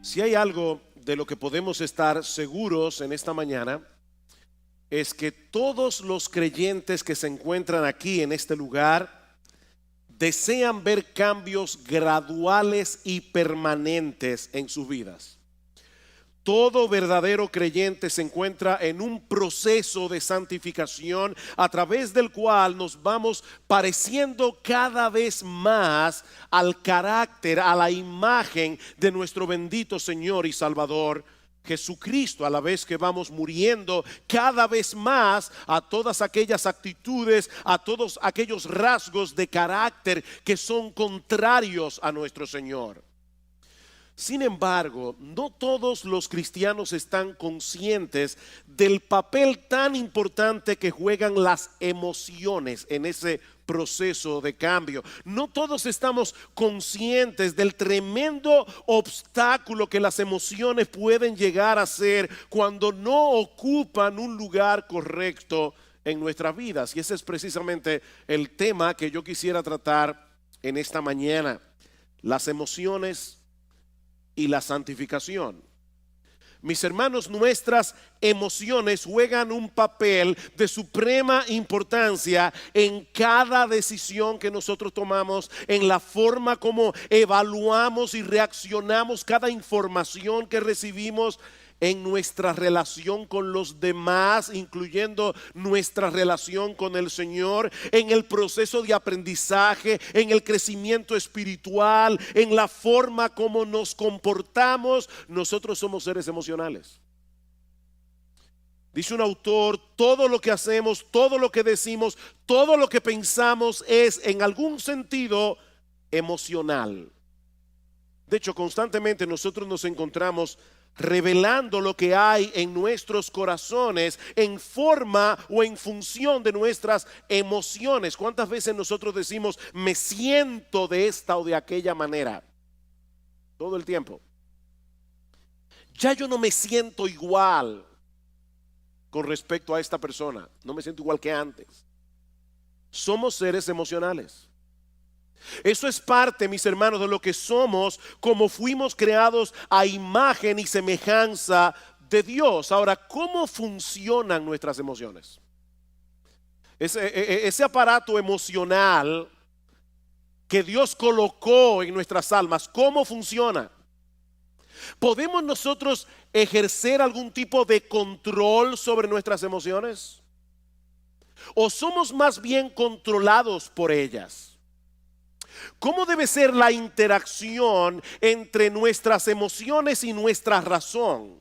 Si hay algo de lo que podemos estar seguros en esta mañana, es que todos los creyentes que se encuentran aquí en este lugar desean ver cambios graduales y permanentes en sus vidas. Todo verdadero creyente se encuentra en un proceso de santificación a través del cual nos vamos pareciendo cada vez más al carácter, a la imagen de nuestro bendito Señor y Salvador Jesucristo, a la vez que vamos muriendo cada vez más a todas aquellas actitudes, a todos aquellos rasgos de carácter que son contrarios a nuestro Señor. Sin embargo, no todos los cristianos están conscientes del papel tan importante que juegan las emociones en ese proceso de cambio. No todos estamos conscientes del tremendo obstáculo que las emociones pueden llegar a ser cuando no ocupan un lugar correcto en nuestras vidas. Y ese es precisamente el tema que yo quisiera tratar en esta mañana: las emociones y la santificación. Mis hermanos, nuestras emociones juegan un papel de suprema importancia en cada decisión que nosotros tomamos, en la forma como evaluamos y reaccionamos cada información que recibimos, en nuestra relación con los demás, incluyendo nuestra relación con el Señor, en el proceso de aprendizaje, en el crecimiento espiritual, en la forma como nos comportamos. Nosotros somos seres emocionales. Dice un autor: todo lo que hacemos, todo lo que decimos, todo lo que pensamos es en algún sentido emocional. De hecho, constantemente nosotros nos encontramos revelando lo que hay en nuestros corazones en forma o en función de nuestras emociones. ¿Cuántas veces nosotros decimos me siento de esta o de aquella manera? Todo el tiempo. Ya yo no me siento igual con respecto a esta persona. No me siento igual que antes. Somos seres emocionales. Eso es parte, mis hermanos, de lo que somos, como fuimos creados a imagen y semejanza de Dios. Ahora, ¿cómo funcionan nuestras emociones? Ese aparato emocional que Dios colocó en nuestras almas, ¿cómo funciona? ¿Podemos nosotros ejercer algún tipo de control sobre nuestras emociones? ¿O somos más bien controlados por ellas? ¿Cómo debe ser la interacción entre nuestras emociones y nuestra razón?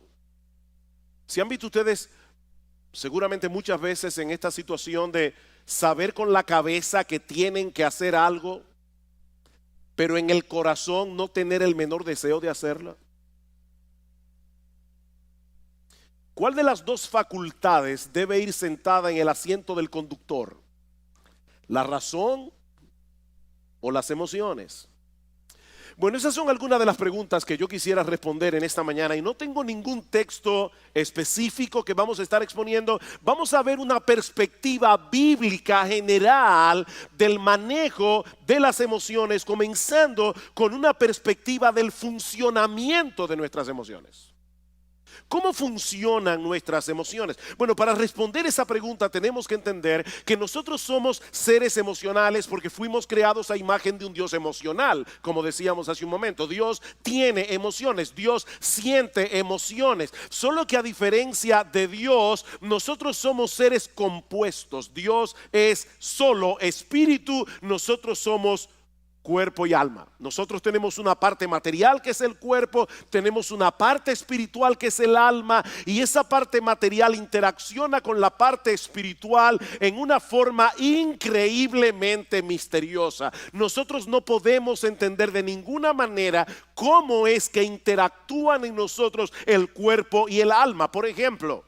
Si han visto ustedes seguramente muchas veces en esta situación de saber con la cabeza que tienen que hacer algo, pero en el corazón no tener el menor deseo de hacerlo. ¿Cuál de las dos facultades debe ir sentada en el asiento del conductor? ¿La razón o las emociones? Bueno, esas son algunas de las preguntas que yo quisiera responder en esta mañana, y no tengo ningún texto específico que vamos a estar exponiendo. Vamos a ver una perspectiva bíblica general del manejo de las emociones, comenzando con una perspectiva del funcionamiento de nuestras emociones. ¿Cómo funcionan nuestras emociones? Bueno, para responder esa pregunta tenemos que entender que nosotros somos seres emocionales porque fuimos creados a imagen de un Dios emocional. Como decíamos hace un momento, Dios tiene emociones, Dios siente emociones. Solo que a diferencia de Dios, nosotros somos seres compuestos. Dios es solo espíritu, nosotros somos cuerpo y alma. Nosotros tenemos una parte material que es el cuerpo, tenemos una parte espiritual que es el alma, y esa parte material interacciona con la parte espiritual en una forma increíblemente misteriosa. Nosotros no podemos entender de ninguna manera cómo es que interactúan en nosotros el cuerpo y el alma. Por ejemplo,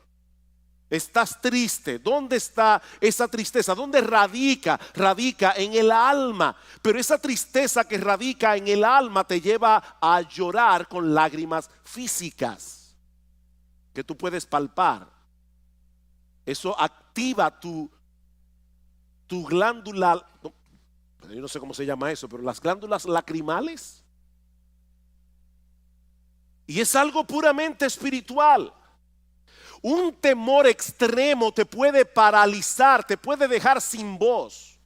estás triste. ¿Dónde está esa tristeza? ¿Dónde radica? Radica en el alma. Pero esa tristeza que radica en el alma te lleva a llorar con lágrimas físicas que tú puedes palpar. Eso activa tu glándula, yo no sé cómo se llama eso, pero las glándulas lacrimales. Y es algo puramente espiritual. Un temor extremo te puede paralizar, te puede dejar sin voz.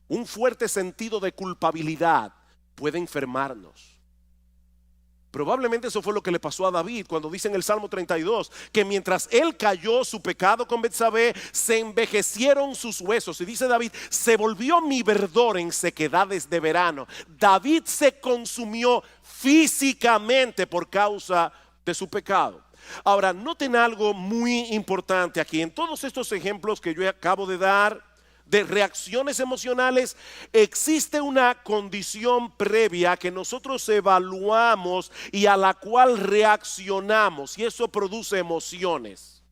Un fuerte sentido de culpabilidad puede enfermarnos. Probablemente eso fue lo que le pasó a David cuando dice en el Salmo 32 que mientras él cayó su pecado con Betsabé, se envejecieron sus huesos. Y dice David, se volvió mi verdor en sequedades de verano. David se consumió físicamente por causa de su pecado. Ahora, noten algo muy importante aquí. En todos estos ejemplos que yo acabo de dar de reacciones emocionales, existe una condición previa que nosotros evaluamos y a la cual reaccionamos, y eso produce emociones.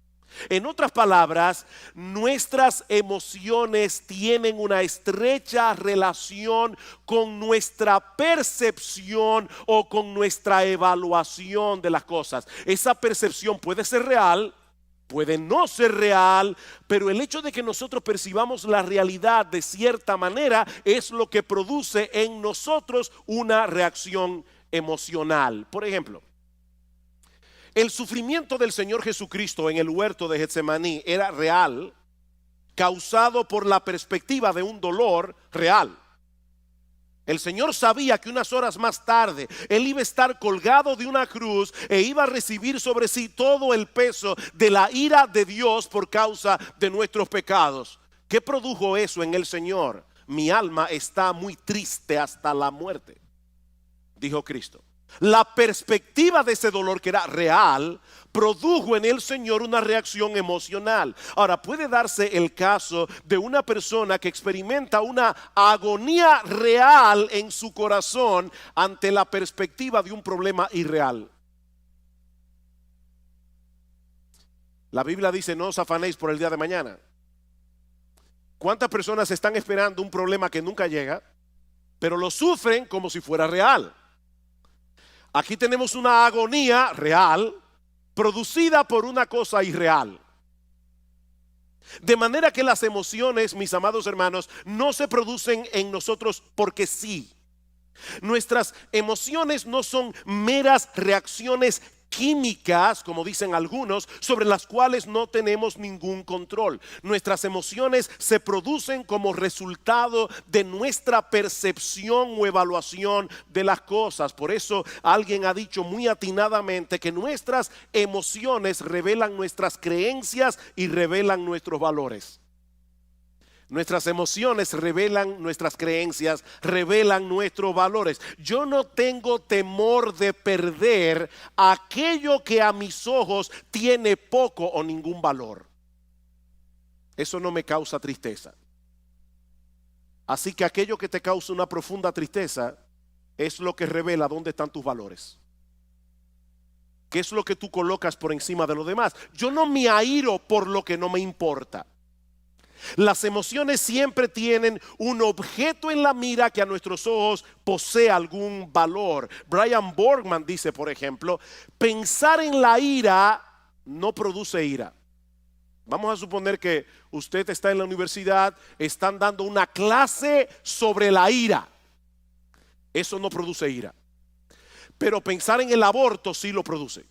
En otras palabras, nuestras emociones tienen una estrecha relación con nuestra percepción o con nuestra evaluación de las cosas. Esa percepción puede ser real, puede no ser real, pero el hecho de que nosotros percibamos la realidad de cierta manera es lo que produce en nosotros una reacción emocional. Por ejemplo, el sufrimiento del Señor Jesucristo en el huerto de Getsemaní era real, causado por la perspectiva de un dolor real. El Señor sabía que unas horas más tarde Él iba a estar colgado de una cruz e iba a recibir sobre sí todo el peso de la ira de Dios por causa de nuestros pecados. ¿Qué produjo eso en el Señor? Mi alma está muy triste hasta la muerte, dijo Cristo. La perspectiva de ese dolor, que era real, produjo en el Señor una reacción emocional. Ahora, puede darse el caso de una persona que experimenta una agonía real en su corazón ante la perspectiva de un problema irreal. La Biblia dice: no os afanéis por el día de mañana. ¿Cuántas personas están esperando un problema que nunca llega, pero lo sufren como si fuera real? Aquí tenemos una agonía real producida por una cosa irreal. De manera que las emociones, mis amados hermanos, no se producen en nosotros porque sí. Nuestras emociones no son meras reacciones químicas, como dicen algunos, sobre las cuales no tenemos ningún control. Nuestras emociones se producen como resultado de nuestra percepción o evaluación de las cosas. Por eso alguien ha dicho muy atinadamente que nuestras emociones revelan nuestras creencias y revelan nuestros valores. Nuestras emociones revelan nuestras creencias, revelan nuestros valores. Yo no tengo temor de perder aquello que a mis ojos tiene poco o ningún valor. Eso no me causa tristeza. Así que aquello que te causa una profunda tristeza es lo que revela dónde están tus valores. ¿Qué es lo que tú colocas por encima de lo demás? Yo no me airo por lo que no me importa. Las emociones siempre tienen un objeto en la mira que a nuestros ojos posee algún valor. Brian Borgman dice, por ejemplo, pensar en la ira no produce ira. Vamos a suponer que usted está en la universidad, están dando una clase sobre la ira. Eso no produce ira. Pero pensar en el aborto sí lo produce.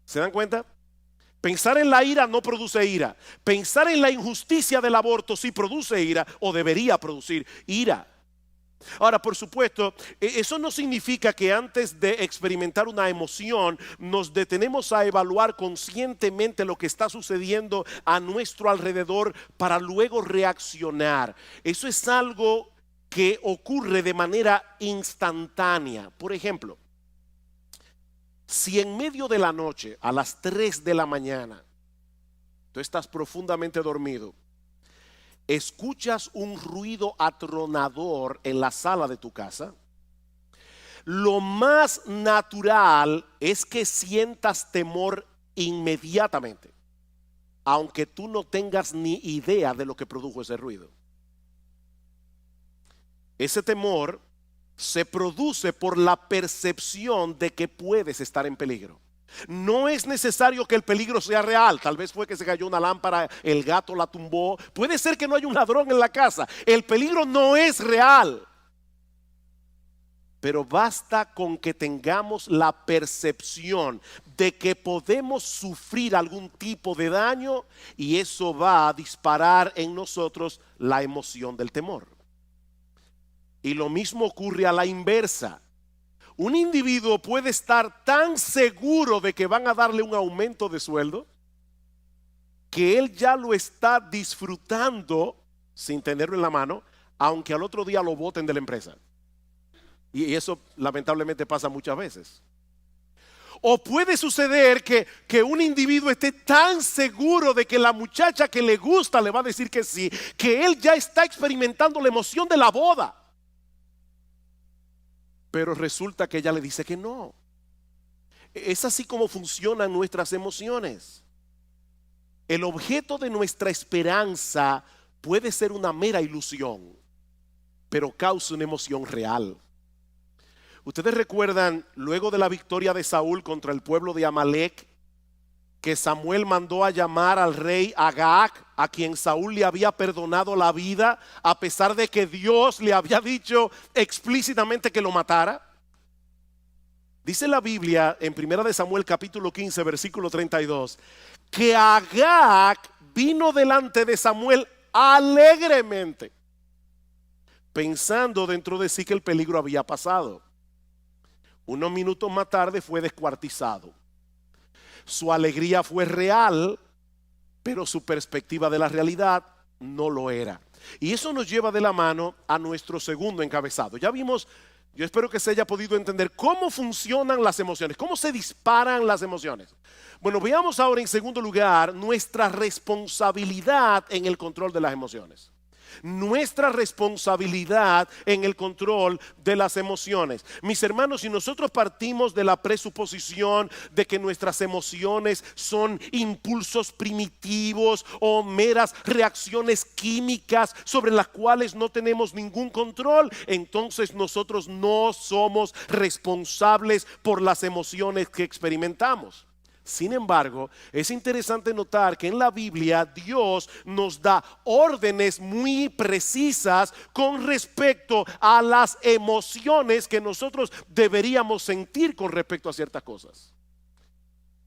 ¿Se dan cuenta? Pensar en la ira no produce ira. Pensar en la injusticia del aborto sí produce ira, o debería producir ira. Ahora, por supuesto, eso no significa que antes de experimentar una emoción nos detenemos a evaluar conscientemente lo que está sucediendo a nuestro alrededor para luego reaccionar. Eso es algo que ocurre de manera instantánea. Por ejemplo, si en medio de la noche, a las 3 de la mañana, tú estás profundamente dormido, escuchas un ruido atronador en la sala de tu casa, lo más natural es que sientas temor inmediatamente, aunque tú no tengas ni idea de lo que produjo ese ruido. Ese temor se produce por la percepción de que puedes estar en peligro. No es necesario que el peligro sea real. Tal vez fue que se cayó una lámpara, el gato la tumbó. Puede ser que no haya un ladrón en la casa. El peligro no es real. pero basta con que tengamos la percepción de que podemos sufrir algún tipo de daño y eso va a disparar en nosotros la emoción del temor. Y lo mismo ocurre a la inversa. Un individuo puede estar tan seguro de que van a darle un aumento de sueldo que él ya lo está disfrutando sin tenerlo en la mano, aunque al otro día lo boten de la empresa. Y eso lamentablemente pasa muchas veces. O puede suceder que un individuo esté tan seguro de que la muchacha que le gusta le va a decir que sí, que él ya está experimentando la emoción de la boda. Pero resulta que ella le dice que no. Es así como funcionan nuestras emociones. El objeto de nuestra esperanza puede ser una mera ilusión, pero causa una emoción real. Ustedes recuerdan, luego de la victoria de Saúl contra el pueblo de Amalek, que Samuel mandó a llamar al rey Agag, a quien Saúl le había perdonado la vida, a pesar de que Dios le había dicho explícitamente que lo matara. Dice la Biblia en 1 de Samuel capítulo 15 versículo 32, que Agag vino delante de Samuel alegremente, pensando dentro de sí que el peligro había pasado. Unos minutos más tarde fue descuartizado. Su alegría fue real, pero su perspectiva de la realidad no lo era. Y eso nos lleva de la mano a nuestro segundo encabezado. Ya vimos, yo espero que se haya podido entender cómo funcionan las emociones, cómo se disparan las emociones. Bueno, veamos ahora en segundo lugar nuestra responsabilidad en el control de las emociones. Nuestra responsabilidad en el control de las emociones. Mis hermanos, si nosotros partimos de la presuposición de que nuestras emociones son impulsos primitivos o meras reacciones químicas sobre las cuales no tenemos ningún control, entonces nosotros no somos responsables por las emociones que experimentamos. Sin embargo, es interesante notar que en la Biblia Dios nos da órdenes muy precisas con respecto a las emociones que nosotros deberíamos sentir con respecto a ciertas cosas.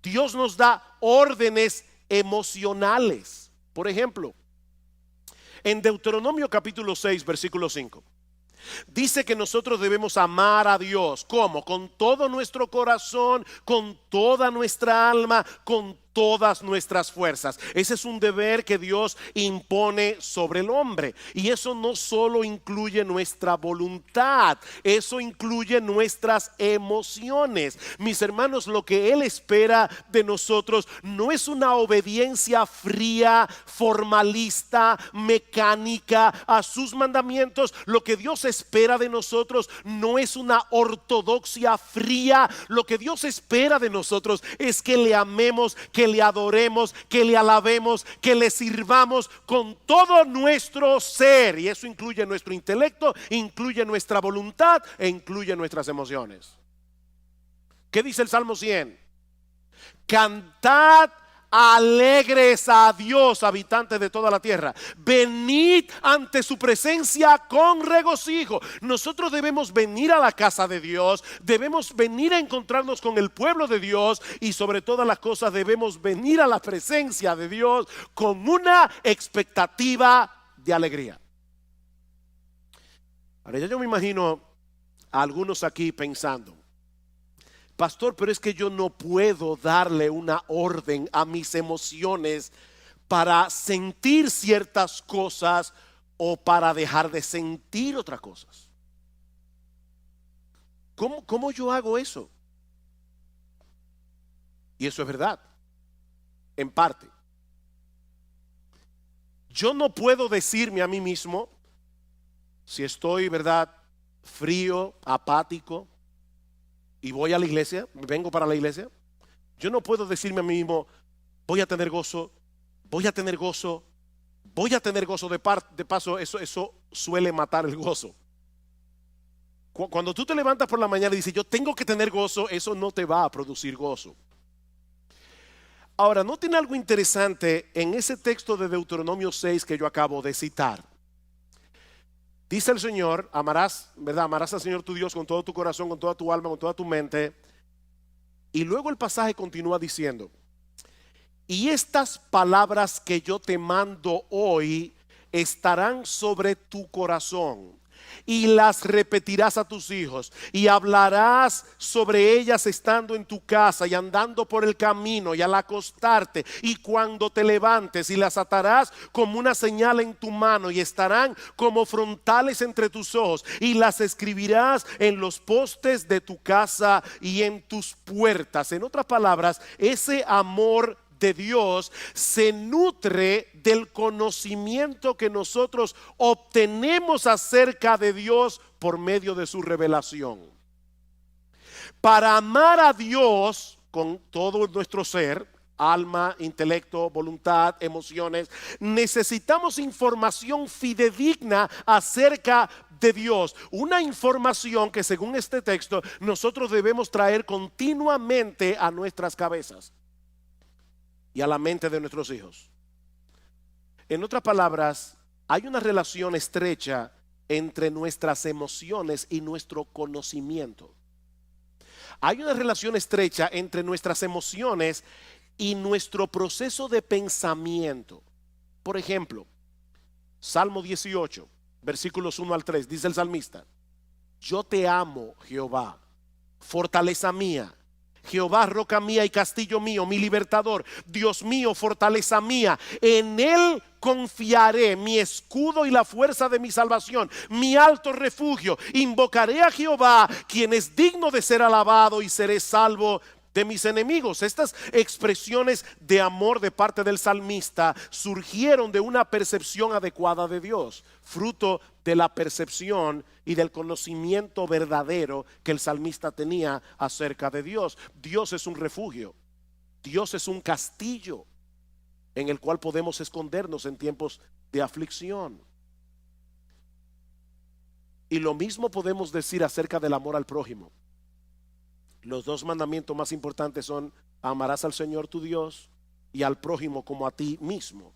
Dios nos da órdenes emocionales. Por ejemplo, en Deuteronomio capítulo 6, versículo 5. Dice que nosotros debemos amar a Dios. ¿Cómo? Con todo nuestro corazón, con toda nuestra alma, con todas nuestras fuerzas. Ese es un deber que Dios impone sobre el hombre. Y eso no solo incluye nuestra voluntad, eso incluye nuestras emociones. Mis hermanos, lo que Él espera de nosotros no es una obediencia fría, formalista, mecánica a sus mandamientos. Lo que Dios espera de nosotros no es una ortodoxia fría. Lo que Dios espera de nosotros es que le amemos, que le adoremos, que le alabemos, que le sirvamos con todo nuestro ser. Y eso incluye nuestro intelecto, incluye nuestra voluntad e incluye nuestras emociones. ¿Qué dice el Salmo 100? Cantad alegres a Dios, habitantes de toda la tierra. Venid ante su presencia con regocijo. Nosotros debemos venir a la casa de Dios, debemos venir a encontrarnos con el pueblo de Dios y sobre todas las cosas debemos venir a la presencia de Dios con una expectativa de alegría. Ahora ya yo me imagino a algunos aquí pensando: pastor, pero es que yo no puedo darle una orden a mis emociones para sentir ciertas cosas o para dejar de sentir otras cosas. ¿Cómo yo hago eso? Y eso es verdad, en parte. Yo no puedo decirme a mí mismo, si estoy, ¿verdad?, frío, apático, y voy a la iglesia, vengo para la iglesia, yo no puedo decirme a mí mismo: voy a tener gozo, voy a tener gozo, voy a tener gozo. De paso, eso suele matar el gozo. Cuando tú te levantas por la mañana y dices yo tengo que tener gozo, eso no te va a producir gozo. Ahora, noten algo interesante en ese texto de Deuteronomio 6 que yo acabo de citar. Dice el Señor, amarás, ¿verdad? Amarás al Señor tu Dios con todo tu corazón, con toda tu alma, con toda tu mente. Y luego el pasaje continúa diciendo: y estas palabras que yo te mando hoy estarán sobre tu corazón, y las repetirás a tus hijos, y hablarás sobre ellas estando en tu casa y andando por el camino y al acostarte y cuando te levantes, y las atarás como una señal en tu mano y estarán como frontales entre tus ojos, y las escribirás en los postes de tu casa y en tus puertas. En otras palabras, ese amor de Dios se nutre del conocimiento que nosotros obtenemos acerca de Dios por medio de su revelación. Para amar a Dios con todo nuestro ser, alma, intelecto, voluntad, emociones, necesitamos información fidedigna acerca de Dios. Una información que, según este texto, nosotros debemos traer continuamente a nuestras cabezas y a la mente de nuestros hijos. En otras palabras, hay una relación estrecha entre nuestras emociones y nuestro conocimiento. Hay una relación estrecha entre nuestras emociones y nuestro proceso de pensamiento. Por ejemplo, Salmo 18, versículos 1 al 3, dice el salmista: yo te amo, Jehová, fortaleza mía. Jehová, roca mía y castillo mío, mi libertador, Dios mío, fortaleza mía. En él confiaré, mi escudo y la fuerza de mi salvación, mi alto refugio. Invocaré a Jehová, quien es digno de ser alabado, y seré salvo de mis enemigos. Estas expresiones de amor de parte del salmista surgieron de una percepción adecuada de Dios, fruto de la percepción y del conocimiento verdadero que el salmista tenía acerca de Dios. Dios es un refugio, Dios es un castillo en el cual podemos escondernos en tiempos de aflicción. Y lo mismo podemos decir acerca del amor al prójimo. Los dos mandamientos más importantes son: amarás al Señor tu Dios y al prójimo como a ti mismo.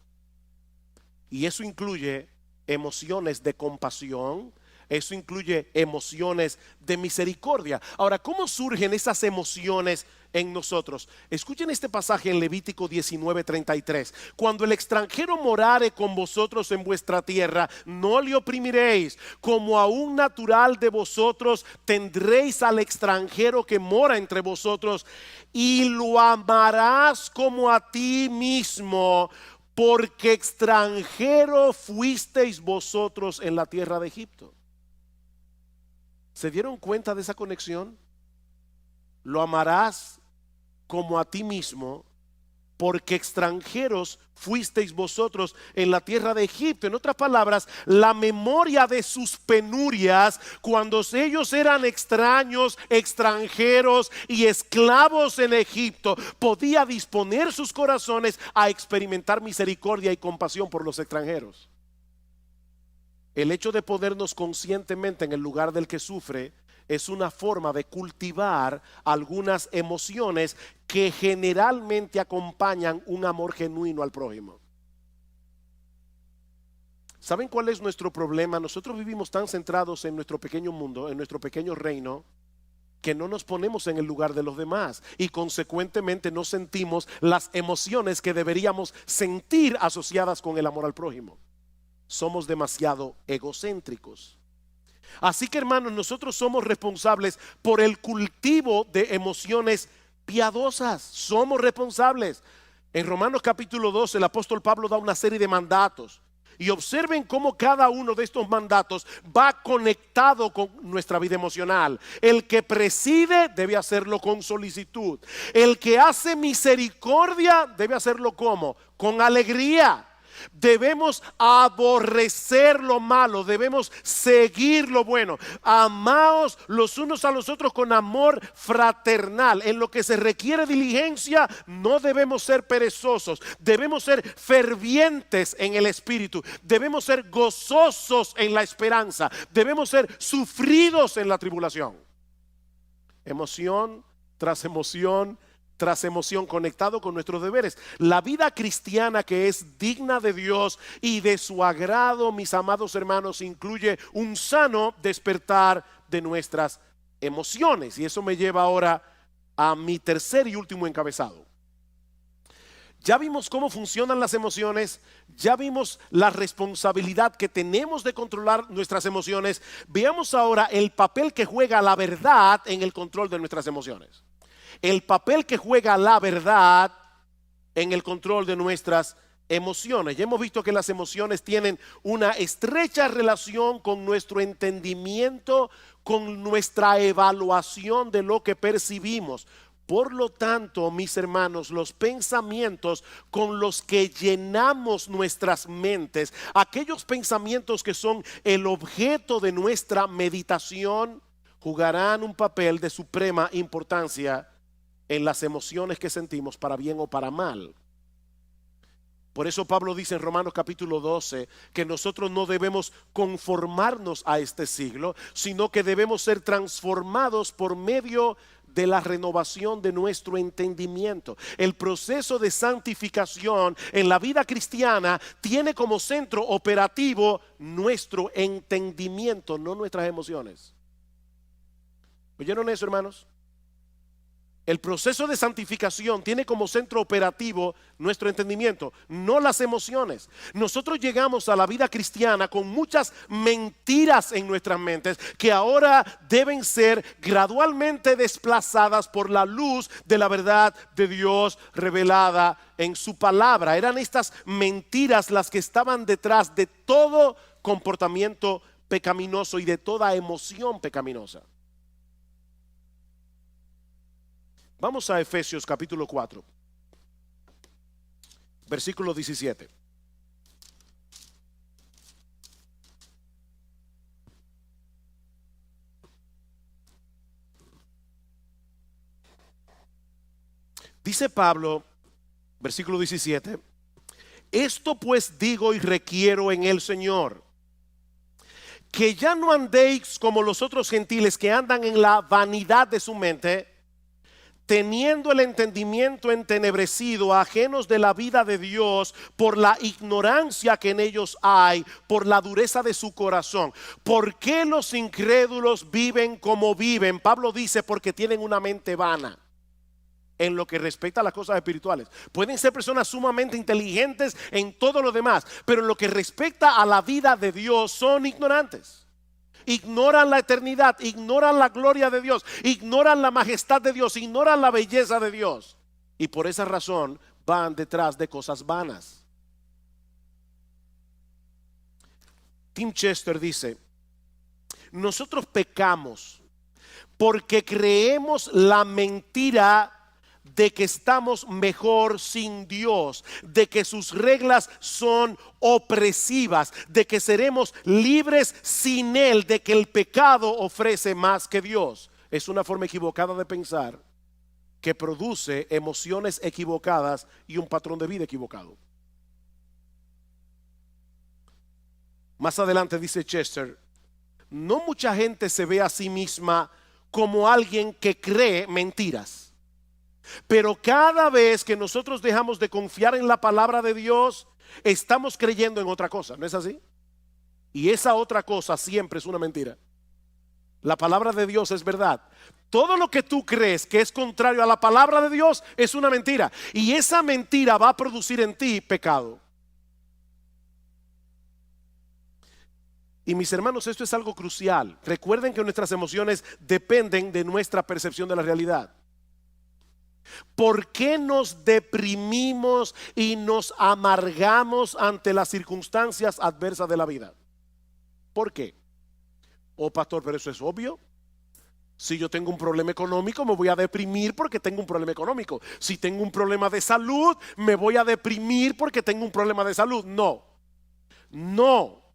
Y eso incluye emociones de compasión, eso incluye emociones de misericordia. Ahora, ¿cómo surgen esas emociones en nosotros? Escuchen este pasaje en Levítico 19:33. Cuando el extranjero morare con vosotros en vuestra tierra, no le oprimiréis. Como a un natural de vosotros tendréis al extranjero que mora entre vosotros, y lo amarás como a ti mismo, porque extranjero fuisteis vosotros en la tierra de Egipto. ¿Se dieron cuenta de esa conexión? Lo amarás como a ti mismo, porque extranjeros fuisteis vosotros en la tierra de Egipto. En otras palabras, la memoria de sus penurias, cuando ellos eran extraños, extranjeros y esclavos en Egipto, podía disponer sus corazones a experimentar misericordia y compasión por los extranjeros. El hecho de ponernos conscientemente en el lugar del que sufre es una forma de cultivar algunas emociones que generalmente acompañan un amor genuino al prójimo. ¿Saben cuál es nuestro problema? Nosotros vivimos tan centrados en nuestro pequeño mundo, en nuestro pequeño reino, que no nos ponemos en el lugar de los demás y consecuentemente no sentimos las emociones que deberíamos sentir asociadas con el amor al prójimo. Somos demasiado egocéntricos. Así que, hermanos, nosotros somos responsables por el cultivo de emociones piadosas. Somos responsables. En Romanos capítulo 12 el apóstol Pablo da una serie de mandatos. Y observen cómo cada uno de estos mandatos va conectado con nuestra vida emocional. El que preside debe hacerlo con solicitud. El que hace misericordia debe hacerlo ¿cómo? Con alegría. Debemos aborrecer lo malo, debemos seguir lo bueno. Amaos los unos a los otros con amor fraternal. En lo que se requiere diligencia, no debemos ser perezosos. Debemos ser fervientes en el espíritu. Debemos ser gozosos en la esperanza. Debemos ser sufridos en la tribulación. Emoción tras emoción tras emoción, conectado con nuestros deberes. La vida cristiana que es digna de Dios y de su agrado, mis amados hermanos, incluye un sano despertar de nuestras emociones. Y eso me lleva ahora a mi tercer y último encabezado. Ya vimos cómo funcionan las emociones, ya vimos la responsabilidad que tenemos de controlar nuestras emociones. Veamos ahora el papel que juega la verdad en el control de nuestras emociones. El papel que juega la verdad en el control de nuestras emociones. Ya hemos visto que las emociones tienen una estrecha relación con nuestro entendimiento, con nuestra evaluación de lo que percibimos. Por lo tanto, mis hermanos, los pensamientos con los que llenamos nuestras mentes, aquellos pensamientos que son el objeto de nuestra meditación, jugarán un papel de suprema importancia en las emociones que sentimos, para bien o para mal. Por eso Pablo dice en Romanos capítulo 12 que nosotros no debemos conformarnos a este siglo, sino que debemos ser transformados por medio de la renovación de nuestro entendimiento. El proceso de santificación en la vida cristiana tiene como centro operativo nuestro entendimiento, no nuestras emociones. ¿Oyeron eso, hermanos? El proceso de santificación tiene como centro operativo nuestro entendimiento, no las emociones. Nosotros llegamos a la vida cristiana con muchas mentiras en nuestras mentes que ahora deben ser gradualmente desplazadas por la luz de la verdad de Dios revelada en su palabra. Eran estas mentiras las que estaban detrás de todo comportamiento pecaminoso y de toda emoción pecaminosa. Vamos a Efesios capítulo 4, versículo 17. Dice Pablo, versículo 17: esto pues digo y requiero en el Señor, que ya no andéis como los otros gentiles que andan en la vanidad de su mente, teniendo el entendimiento entenebrecido, ajenos de la vida de Dios por la ignorancia que en ellos hay, por la dureza de su corazón. ¿Por qué los incrédulos viven como viven? Pablo dice, porque tienen una mente vana en lo que respecta a las cosas espirituales. Pueden ser personas sumamente inteligentes en todo lo demás, pero en lo que respecta a la vida de Dios son ignorantes. Ignoran la eternidad, ignoran la gloria de Dios, ignoran la majestad de Dios, ignoran la belleza de Dios. Y por esa razón van detrás de cosas vanas. Tim Chester dice: nosotros pecamos porque creemos la mentira de que estamos mejor sin Dios, de que sus reglas son opresivas, de que seremos libres sin Él, de que el pecado ofrece más que Dios. Es una forma equivocada de pensar que produce emociones equivocadas y un patrón de vida equivocado. Más adelante dice Chester: no mucha gente se ve a sí misma como alguien que cree mentiras. Pero cada vez que nosotros dejamos de confiar en la palabra de Dios, estamos creyendo en otra cosa, ¿no es así? Y esa otra cosa siempre es una mentira. La palabra de Dios es verdad. Todo lo que tú crees que es contrario a la palabra de Dios es una mentira. Y esa mentira va a producir en ti pecado. Y mis hermanos, esto es algo crucial. Recuerden que nuestras emociones dependen de nuestra percepción de la realidad. ¿Por qué nos deprimimos y nos amargamos ante las circunstancias adversas de la vida? ¿Por qué? Oh, pastor, pero eso es obvio. Si yo tengo un problema económico, me voy a deprimir porque tengo un problema económico. Si tengo un problema de salud, me voy a deprimir porque tengo un problema de salud. No, no.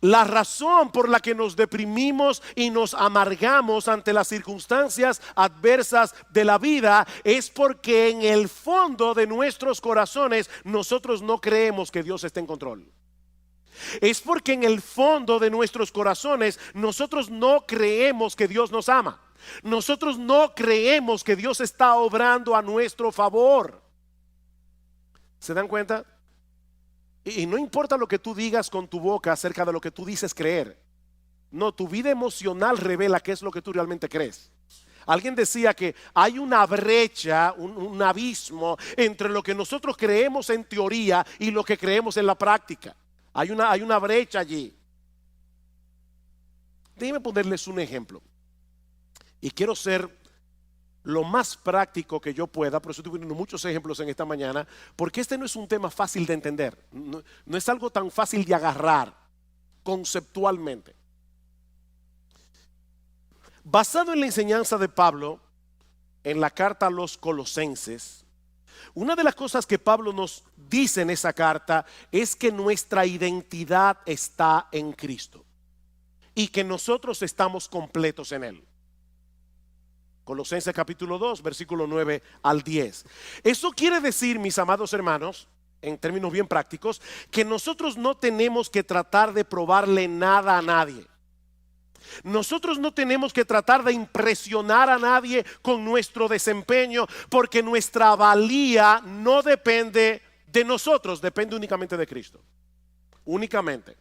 La razón por la que nos deprimimos y nos amargamos ante las circunstancias adversas de la vida es porque en el fondo de nuestros corazones nosotros no creemos que Dios esté en control. Es porque en el fondo de nuestros corazones nosotros no creemos que Dios nos ama. Nosotros no creemos que Dios está obrando a nuestro favor. ¿Se dan cuenta? Y no importa lo que tú digas con tu boca acerca de lo que tú dices creer. No, tu vida emocional revela qué es lo que tú realmente crees. Alguien decía que hay una brecha, un abismo entre lo que nosotros creemos en teoría y lo que creemos en la práctica. Hay una brecha allí. Déjenme ponerles un ejemplo. Y quiero ser lo más práctico que yo pueda, por eso estoy poniendo muchos ejemplos en esta mañana, porque este no es un tema fácil de entender. No es algo tan fácil de agarrar conceptualmente. Basado en la enseñanza de Pablo en la carta a los Colosenses, una de las cosas que Pablo nos dice en esa carta es que nuestra identidad está en Cristo y que nosotros estamos completos en Él. Colosenses capítulo 2, versículo 9 al 10. Eso quiere decir, mis amados hermanos, en términos bien prácticos, que nosotros no tenemos que tratar de probarle nada a nadie. Nosotros no tenemos que tratar de impresionar a nadie con nuestro desempeño, porque nuestra valía no depende de nosotros, depende únicamente de Cristo. Únicamente.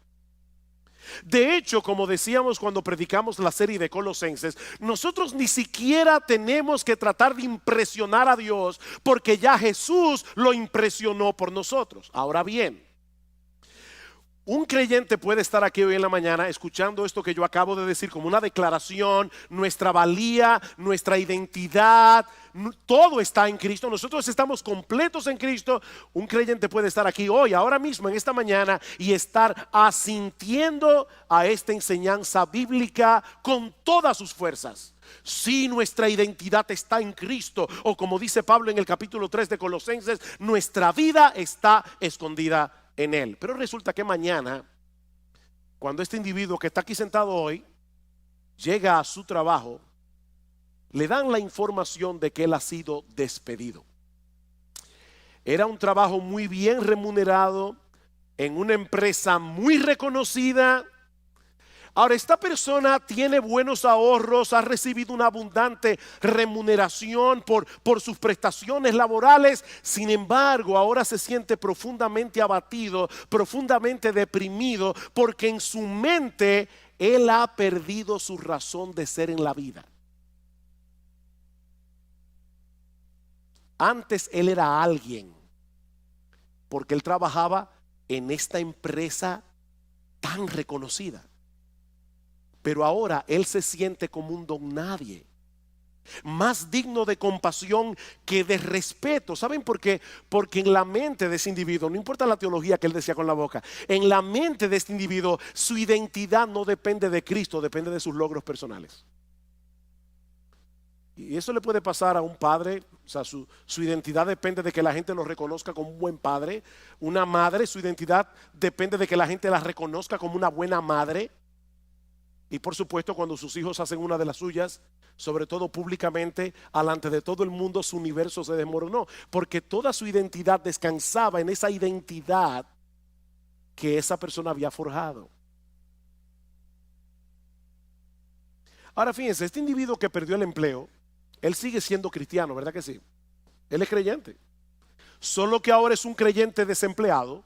De hecho, como decíamos cuando predicamos la serie de Colosenses, nosotros ni siquiera tenemos que tratar de impresionar a Dios, porque ya Jesús lo impresionó por nosotros. Ahora bien, un creyente puede estar aquí hoy en la mañana escuchando esto que yo acabo de decir como una declaración. Nuestra valía, nuestra identidad, todo está en Cristo. Nosotros estamos completos en Cristo. Un creyente puede estar aquí hoy, ahora mismo, en esta mañana, y estar asintiendo a esta enseñanza bíblica con todas sus fuerzas. Si nuestra identidad está en Cristo, o como dice Pablo en el capítulo 3 de Colosenses, nuestra vida está escondida en Él. Pero resulta que mañana, cuando este individuo que está aquí sentado hoy llega a su trabajo, le dan la información de que él ha sido despedido. Era un trabajo muy bien remunerado en una empresa muy reconocida. Ahora, esta persona tiene buenos ahorros, ha recibido una abundante remuneración por sus prestaciones laborales. Sin embargo, ahora se siente profundamente abatido, profundamente deprimido, porque en su mente él ha perdido su razón de ser en la vida. Antes él era alguien, porque él trabajaba en esta empresa tan reconocida. Pero ahora él se siente como un don nadie, más digno de compasión que de respeto. ¿Saben por qué? Porque en la mente de ese individuo, no importa la teología que él decía con la boca, en la mente de este individuo su identidad no depende de Cristo, depende de sus logros personales. Y eso le puede pasar a un padre. O sea, su identidad depende de que la gente lo reconozca como un buen padre. Una madre, su identidad depende de que la gente la reconozca como una buena madre. Y por supuesto, cuando sus hijos hacen una de las suyas, sobre todo públicamente, alante de todo el mundo, su universo se desmoronó, porque toda su identidad descansaba en esa identidad que esa persona había forjado. Ahora fíjense, este individuo que perdió el empleo, él sigue siendo cristiano, ¿verdad que sí? Él es creyente, solo que ahora es un creyente desempleado,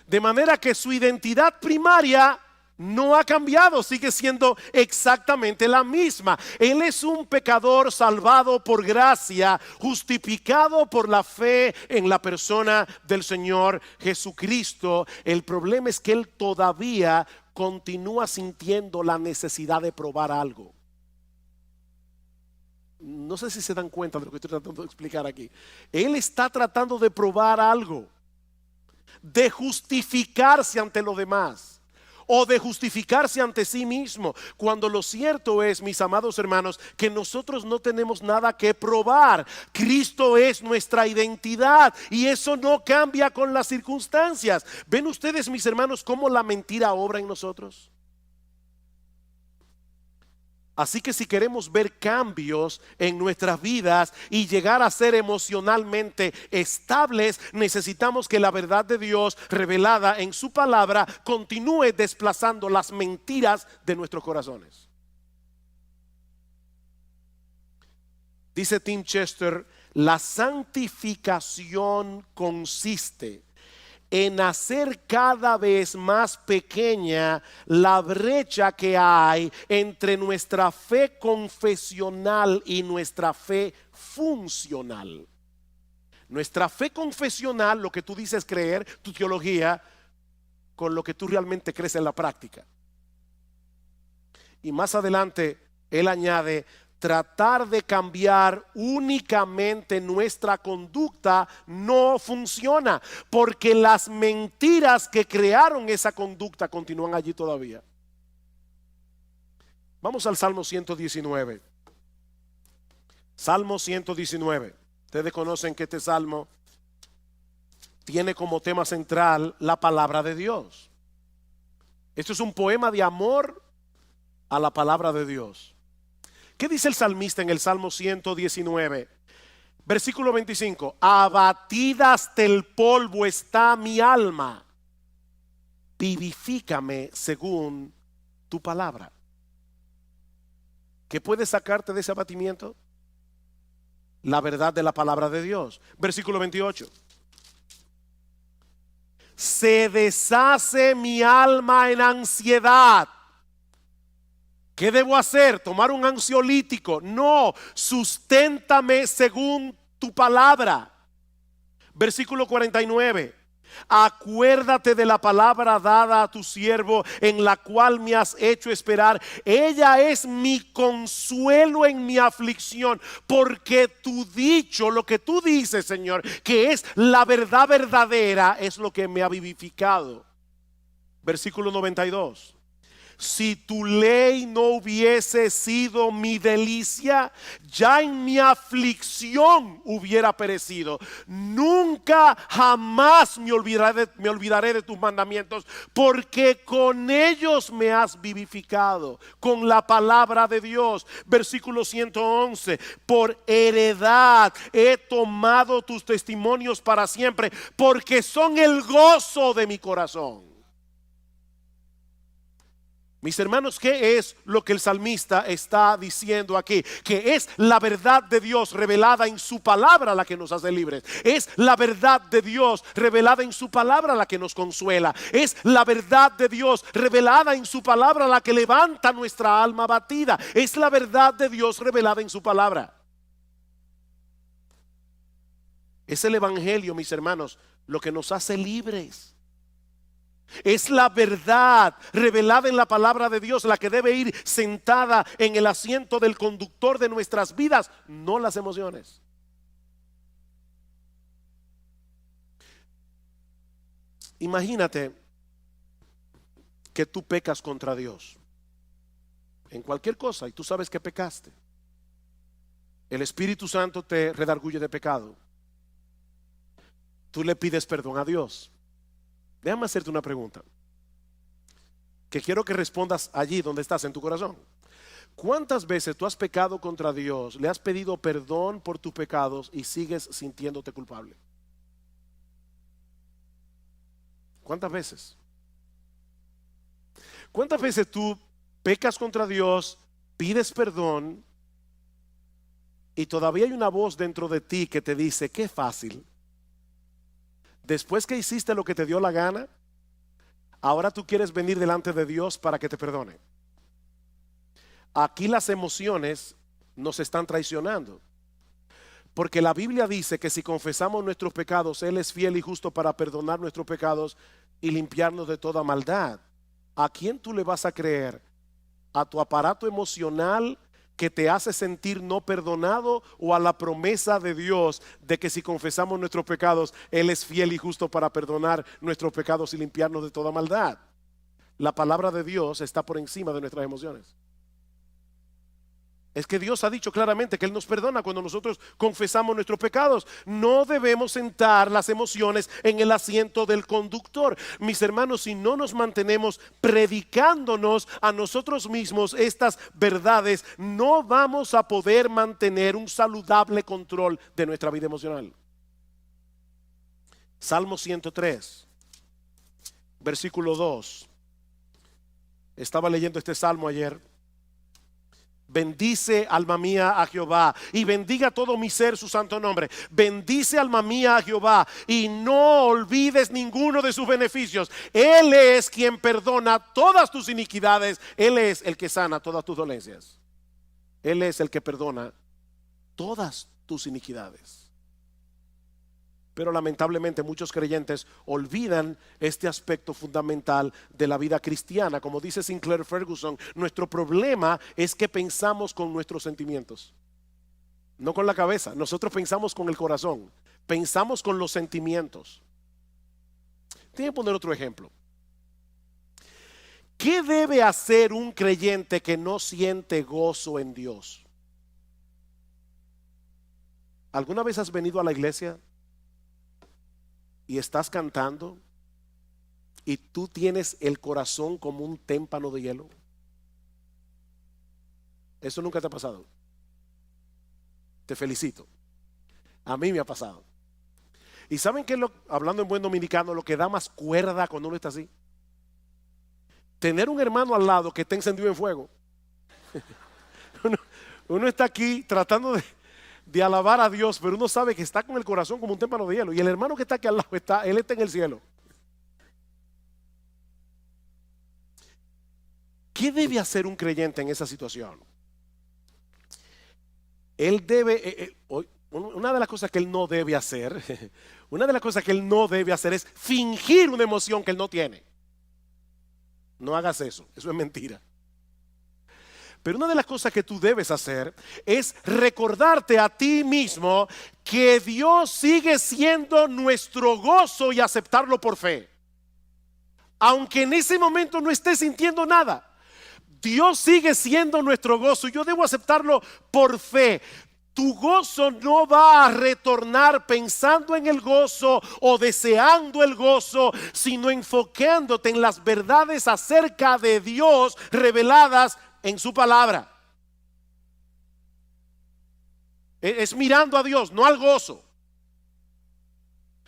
de manera que su identidad primaria no ha cambiado, sigue siendo exactamente la misma. Él es un pecador salvado por gracia, justificado por la fe en la persona del Señor Jesucristo. El problema es que él todavía continúa sintiendo la necesidad de probar algo. No sé si se dan cuenta de lo que estoy tratando de explicar aquí. Él está tratando de probar algo, de justificarse ante los demás, o de justificarse ante sí mismo, cuando lo cierto es, mis amados hermanos, que nosotros no tenemos nada que probar. Cristo es nuestra identidad y eso no cambia con las circunstancias. ¿Ven ustedes, mis hermanos, cómo la mentira obra en nosotros? Así que si queremos ver cambios en nuestras vidas y llegar a ser emocionalmente estables, necesitamos que la verdad de Dios revelada en su palabra continúe desplazando las mentiras de nuestros corazones. Dice Tim Chester, la santificación consiste en hacer cada vez más pequeña la brecha que hay entre nuestra fe confesional y nuestra fe funcional. Nuestra fe confesional, lo que tú dices creer, tu teología, con lo que tú realmente crees en la práctica. Y más adelante él añade, tratar de cambiar únicamente nuestra conducta no funciona, porque las mentiras que crearon esa conducta continúan allí todavía. Vamos al Salmo 119. Salmo 119. Ustedes conocen que este salmo tiene como tema central la palabra de Dios. Esto es un poema de amor a la palabra de Dios. ¿Qué dice el salmista en el Salmo 119? Versículo 25. Abatida hasta el polvo está mi alma. Vivifícame según tu palabra. ¿Qué puede sacarte de ese abatimiento? La verdad de la palabra de Dios. Versículo 28. Se deshace mi alma en ansiedad. ¿Qué debo hacer? ¿Tomar un ansiolítico? No, susténtame según tu palabra. Versículo 49. Acuérdate de la palabra dada a tu siervo, en la cual me has hecho esperar. Ella es mi consuelo en mi aflicción, porque tu dicho, lo que tú dices, Señor, que es la verdad verdadera, es lo que me ha vivificado. Versículo 92. Si tu ley no hubiese sido mi delicia, ya en mi aflicción hubiera perecido. Nunca jamás me olvidaré de tus mandamientos, porque con ellos me has vivificado, con la palabra de Dios. Versículo 111. Por heredad he tomado tus testimonios para siempre, porque son el gozo de mi corazón. Mis hermanos, ¿qué es lo que el salmista está diciendo aquí? Que es la verdad de Dios revelada en su palabra la que nos hace libres. Es la verdad de Dios revelada en su palabra la que nos consuela. Es la verdad de Dios revelada en su palabra la que levanta nuestra alma abatida. Es la verdad de Dios revelada en su palabra. Es el evangelio, mis hermanos, lo que nos hace libres. Es la verdad revelada en la palabra de Dios la que debe ir sentada en el asiento del conductor de nuestras vidas, no las emociones. Imagínate que tú pecas contra Dios en cualquier cosa y tú sabes que pecaste. El Espíritu Santo te redarguye de pecado. Tú le pides perdón a Dios. Déjame hacerte una pregunta que quiero que respondas allí donde estás en tu corazón. ¿Cuántas veces tú has pecado contra Dios, le has pedido perdón por tus pecados y sigues sintiéndote culpable? ¿Cuántas veces? ¿Cuántas veces tú pecas contra Dios, pides perdón y todavía hay una voz dentro de ti que te dice, qué fácil? Después que hiciste lo que te dio la gana, ahora tú quieres venir delante de Dios para que te perdone. Aquí las emociones nos están traicionando, porque la Biblia dice que si confesamos nuestros pecados, Él es fiel y justo para perdonar nuestros pecados y limpiarnos de toda maldad. ¿A quién tú le vas a creer? ¿A tu aparato emocional que te hace sentir no perdonado, o a la promesa de Dios de que si confesamos nuestros pecados, Él es fiel y justo para perdonar nuestros pecados y limpiarnos de toda maldad? La palabra de Dios está por encima de nuestras emociones. Es que Dios ha dicho claramente que Él nos perdona cuando nosotros confesamos nuestros pecados. No debemos sentar las emociones en el asiento del conductor. Mis hermanos, si no nos mantenemos predicándonos a nosotros mismos estas verdades, no vamos a poder mantener un saludable control de nuestra vida emocional. Salmo 103, versículo 2. Estaba leyendo este salmo ayer. Bendice, alma mía, a Jehová, y bendiga todo mi ser su santo nombre. Bendice, alma mía, a Jehová, y no olvides ninguno de sus beneficios. Él es quien perdona todas tus iniquidades. Él es el que sana todas tus dolencias. Él es el que perdona todas tus iniquidades. Pero lamentablemente muchos creyentes olvidan este aspecto fundamental de la vida cristiana. Como dice Sinclair Ferguson, nuestro problema es que pensamos con nuestros sentimientos, no con la cabeza. Nosotros pensamos con el corazón, pensamos con los sentimientos. Tengo que poner otro ejemplo. ¿Qué debe hacer un creyente que no siente gozo en Dios? ¿Alguna vez has venido a la iglesia y estás cantando y tú tienes el corazón como un témpano de hielo? Eso nunca te ha pasado. Te felicito. A mí me ha pasado. ¿Y saben qué es hablando en buen dominicano, lo que da más cuerda cuando uno está así? Tener un hermano al lado que está encendido en fuego. Uno está aquí tratando de alabar a Dios, pero uno sabe que está con el corazón como un témpano de hielo. Y el hermano que está aquí al lado, él está en el cielo. ¿Qué debe hacer un creyente en esa situación? Él debe, una de las cosas que él no debe hacer, es fingir una emoción que él no tiene. No hagas eso es mentira. Pero una de las cosas que tú debes hacer es recordarte a ti mismo que Dios sigue siendo nuestro gozo y aceptarlo por fe. Aunque en ese momento no estés sintiendo nada, Dios sigue siendo nuestro gozo y yo debo aceptarlo por fe. Tu gozo no va a retornar pensando en el gozo o deseando el gozo, sino enfocándote en las verdades acerca de Dios reveladas en su palabra. Es mirando a Dios, no al gozo.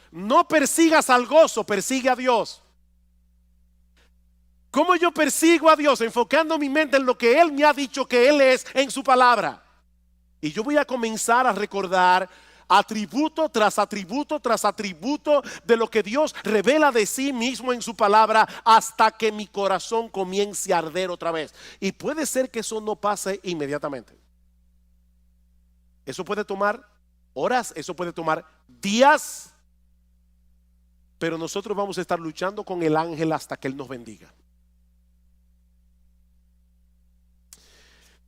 No persigas al gozo, persigue a Dios. ¿Cómo yo persigo a Dios? Enfocando mi mente en lo que Él me ha dicho que Él es en su palabra. Y yo voy a comenzar a recordar atributo tras atributo tras atributo de lo que Dios revela de sí mismo en su palabra, hasta que mi corazón comience a arder otra vez. Y puede ser que eso no pase inmediatamente. Eso puede tomar horas, eso puede tomar días, pero nosotros vamos a estar luchando con el ángel hasta que Él nos bendiga.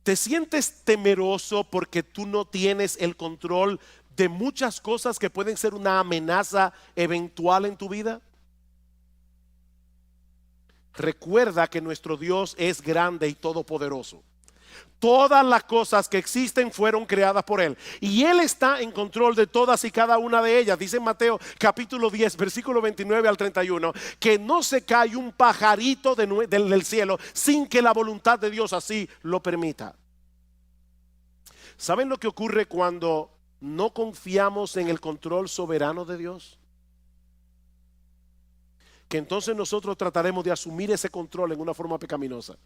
¿Te sientes temeroso porque tú no tienes el control de muchas cosas que pueden ser una amenaza eventual en tu vida? Recuerda que nuestro Dios es grande y todopoderoso. Todas las cosas que existen fueron creadas por Él y Él está en control de todas y cada una de ellas. Dice en Mateo capítulo 10 versículo 29 al 31 que no se cae un pajarito del cielo sin que la voluntad de Dios así lo permita. ¿Saben lo que ocurre cuando no confiamos en el control soberano de Dios? Que entonces nosotros trataremos de asumir ese control en una forma pecaminosa,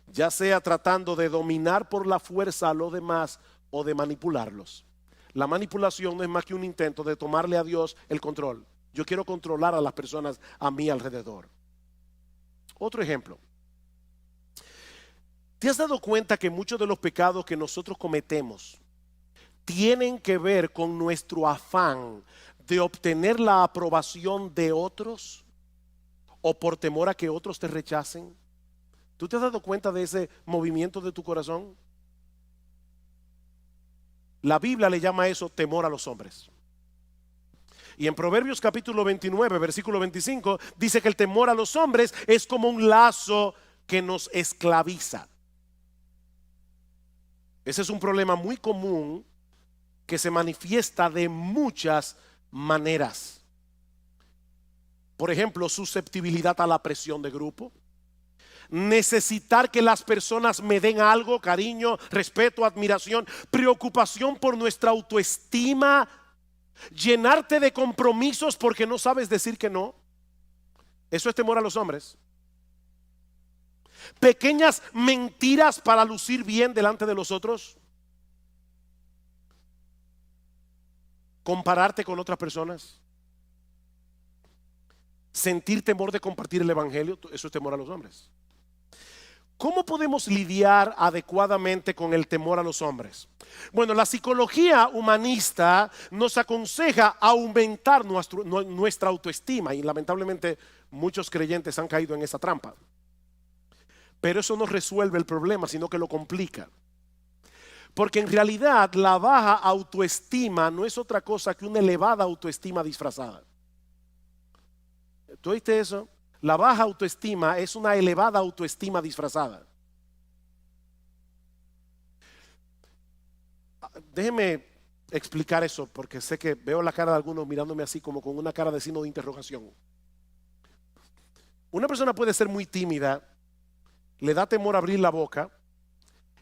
ya sea tratando de dominar por la fuerza a los demás o de manipularlos. La manipulación no es más que un intento de tomarle a Dios el control. Yo quiero controlar a las personas a mi alrededor. Otro ejemplo. ¿Te has dado cuenta que muchos de los pecados que nosotros cometemos tienen que ver con nuestro afán de obtener la aprobación de otros o por temor a que otros te rechacen? ¿Tú te has dado cuenta de ese movimiento de tu corazón? La Biblia le llama a eso temor a los hombres. Y en Proverbios capítulo 29 versículo 25 dice que el temor a los hombres es como un lazo que nos esclaviza. Ese es un problema muy común que se manifiesta de muchas maneras. Por ejemplo, susceptibilidad a la presión de grupo, necesitar que las personas me den algo, cariño, respeto, admiración, preocupación por nuestra autoestima, llenarte de compromisos porque no sabes decir que no. Eso es temor a los hombres. pequeñas mentiras para lucir bien delante de los otros, compararte con otras personas, sentir temor de compartir el evangelio. Eso es temor a los hombres. ¿Cómo podemos lidiar adecuadamente con el temor a los hombres? Bueno, la psicología humanista nos aconseja aumentar nuestra autoestima, y lamentablemente muchos creyentes han caído en esa trampa. Pero eso no resuelve el problema, sino que lo complica. Porque en realidad la baja autoestima no es otra cosa que una elevada autoestima disfrazada. ¿Tú oíste eso? La baja autoestima es una elevada autoestima disfrazada. Déjeme explicar eso, porque sé que veo la cara de algunos mirándome así como con una cara de signo de interrogación. Una persona puede ser muy tímida, le da temor abrir la boca,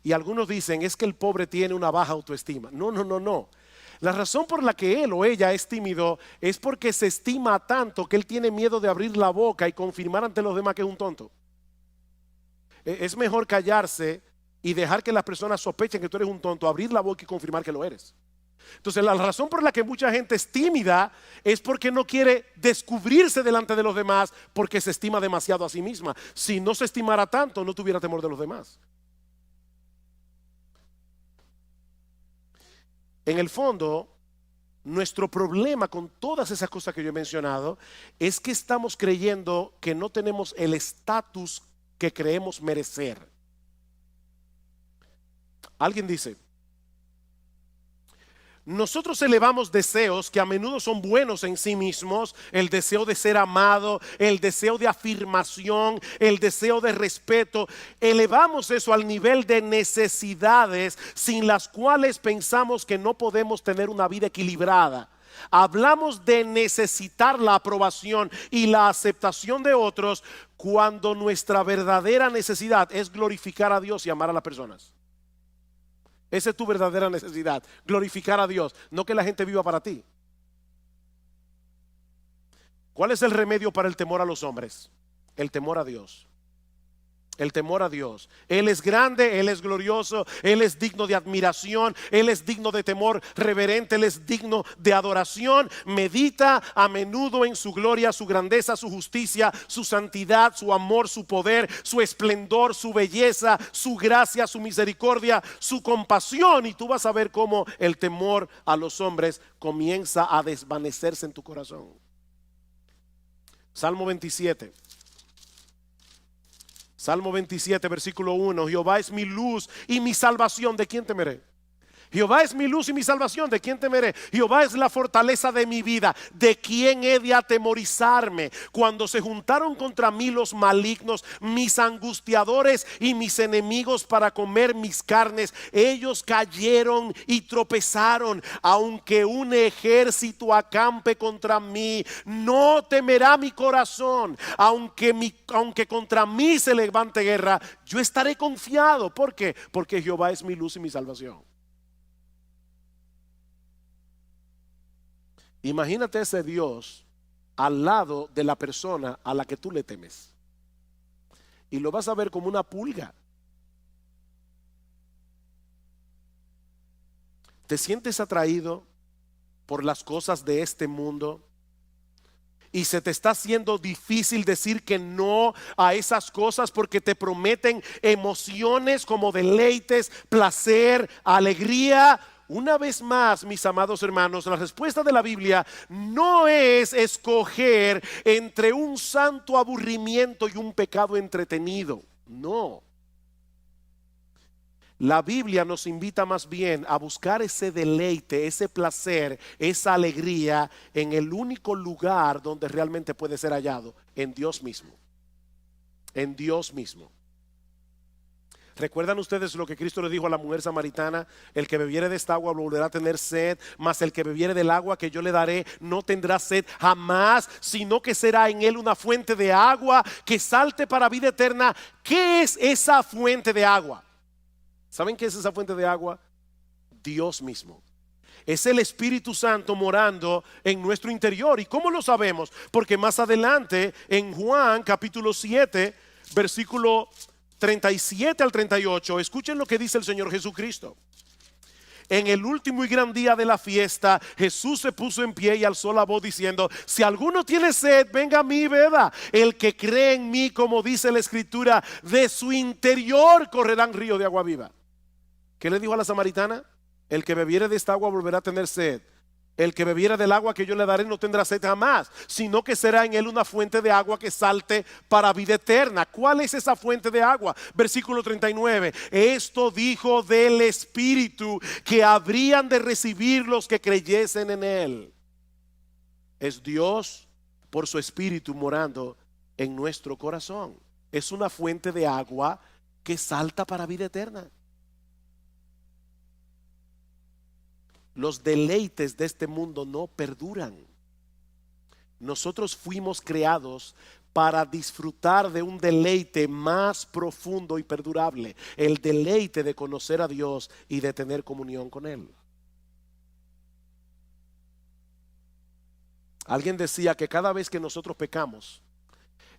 y algunos dicen es que el pobre tiene una baja autoestima. No. La razón por la que él o ella es tímido es porque se estima tanto que él tiene miedo de abrir la boca y confirmar ante los demás que es un tonto. Es mejor callarse y dejar que las personas sospechen que tú eres un tonto, abrir la boca y confirmar que lo eres. Entonces la razón por la que mucha gente es tímida es porque no quiere descubrirse delante de los demás, porque se estima demasiado a sí misma. Si no se estimara tanto, no tuviera temor de los demás. En el fondo, nuestro problema con todas esas cosas que yo he mencionado es que estamos creyendo que no tenemos el estatus que creemos merecer. Alguien dice: nosotros elevamos deseos que a menudo son buenos en sí mismos, el deseo de ser amado, el deseo de afirmación, el deseo de respeto. Elevamos eso al nivel de necesidades sin las cuales pensamos que no podemos tener una vida equilibrada. Hablamos de necesitar la aprobación y la aceptación de otros cuando nuestra verdadera necesidad es glorificar a Dios y amar a las personas. Esa es tu verdadera necesidad, glorificar a Dios, no que la gente viva para ti. ¿Cuál es el remedio para el temor a los hombres? El temor a Dios. El temor a Dios. Él es grande, Él es glorioso, Él es digno de admiración, Él es digno de temor reverente, Él es digno de adoración. Medita a menudo en su gloria, su grandeza, su justicia, su santidad, su amor, su poder, su esplendor, su belleza, su gracia, su misericordia, su compasión, y tú vas a ver cómo el temor a los hombres comienza a desvanecerse en tu corazón. Salmo 27. Salmo 27, versículo 1. Jehová es mi luz y mi salvación, ¿de quién temeré? Jehová es mi luz y mi salvación, ¿de quién temeré? Jehová es la fortaleza de mi vida, ¿de quién he de atemorizarme? Cuando se juntaron contra mí los malignos, mis angustiadores y mis enemigos para comer mis carnes, ellos cayeron y tropezaron. Aunque un ejército acampe contra mí, no temerá mi corazón. Aunque contra mí se levante guerra, yo estaré confiado. ¿Por qué? Porque Jehová es mi luz y mi salvación. Imagínate ese Dios al lado de la persona a la que tú le temes, y lo vas a ver como una pulga. ¿Te sientes atraído por las cosas de este mundo? Y se te está haciendo difícil decir que no a esas cosas porque te prometen emociones como deleites, placer, alegría. Una vez más, mis amados hermanos, la respuesta de la Biblia no es escoger entre un santo aburrimiento y un pecado entretenido. No. La Biblia nos invita más bien a buscar ese deleite, ese placer, esa alegría en el único lugar donde realmente puede ser hallado, en Dios mismo. En Dios mismo. ¿Recuerdan ustedes lo que Cristo le dijo a la mujer samaritana? El que bebiere de esta agua volverá a tener sed, mas el que bebiere del agua que yo le daré no tendrá sed jamás, sino que será en él una fuente de agua que salte para vida eterna. ¿Qué es esa fuente de agua? ¿Saben qué es esa fuente de agua? Dios mismo. Es el Espíritu Santo morando en nuestro interior. ¿Y cómo lo sabemos? Porque más adelante en Juan capítulo 7 versículo 37 al 38, escuchen lo que dice el Señor Jesucristo. En el último y gran día de la fiesta, Jesús se puso en pie y alzó la voz diciendo: si alguno tiene sed, venga a mí y beba. El que cree en mí, como dice la Escritura, de su interior correrán ríos de agua viva. ¿Qué le dijo a la samaritana? El que bebiere de esta agua volverá a tener sed. El que bebiera del agua que yo le daré no tendrá sed jamás, sino que será en él una fuente de agua que salte para vida eterna. ¿Cuál es esa fuente de agua? Versículo 39. Esto dijo del Espíritu que habrían de recibir los que creyesen en él. Es Dios por su Espíritu morando en nuestro corazón. Es una fuente de agua que salta para vida eterna. Los deleites de este mundo no perduran. Nosotros fuimos creados para disfrutar de un deleite más profundo y perdurable, el deleite de conocer a Dios y de tener comunión con Él. Alguien decía que cada vez que nosotros pecamos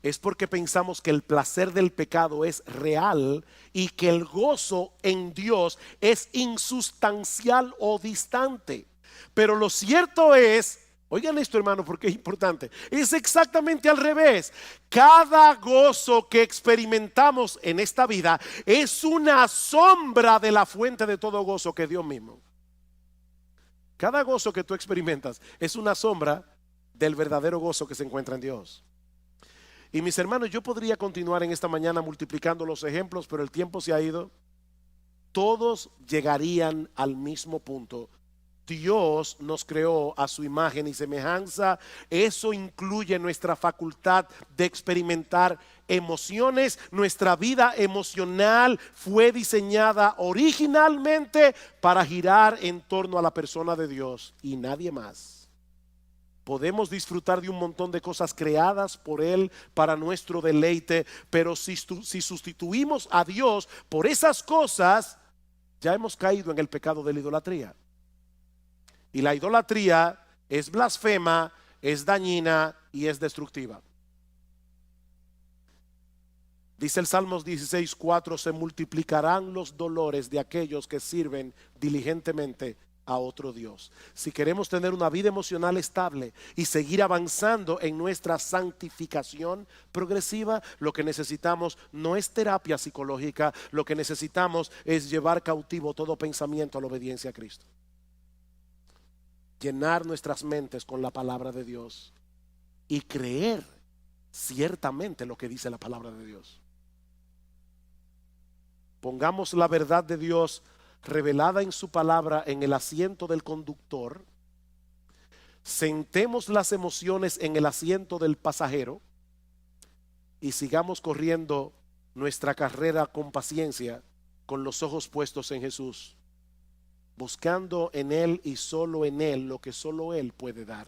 es porque pensamos que el placer del pecado es real y que el gozo en Dios es insustancial o distante. Pero lo cierto es, oigan esto, hermano, porque es importante, es exactamente al revés. Cada gozo que experimentamos en esta vida es una sombra de la fuente de todo gozo, que es Dios mismo. Cada gozo que tú experimentas es una sombra del verdadero gozo que se encuentra en Dios. Y mis hermanos, yo podría continuar en esta mañana multiplicando los ejemplos, pero el tiempo se ha ido. Todos llegarían al mismo punto. Dios nos creó a su imagen y semejanza. Eso incluye nuestra facultad de experimentar emociones. Nuestra vida emocional fue diseñada originalmente para girar en torno a la persona de Dios y nadie más. Podemos disfrutar de un montón de cosas creadas por Él para nuestro deleite, pero si sustituimos a Dios por esas cosas, ya hemos caído en el pecado de la idolatría. Y la idolatría es blasfema, es dañina y es destructiva. Dice el Salmos 16:4: se multiplicarán los dolores de aquellos que sirven diligentemente a otro Dios. Si queremos tener una vida emocional estable y seguir avanzando en nuestra santificación progresiva, lo que necesitamos no es terapia psicológica, lo que necesitamos es llevar cautivo todo pensamiento a la obediencia a Cristo. Llenar nuestras mentes con la palabra de Dios y creer ciertamente lo que dice la palabra de Dios. Pongamos la verdad de Dios revelada en su palabra en el asiento del conductor. Sentemos las emociones en el asiento del pasajero y sigamos corriendo nuestra carrera con paciencia, con los ojos puestos en Jesús, buscando en Él y solo en Él lo que solo Él puede dar.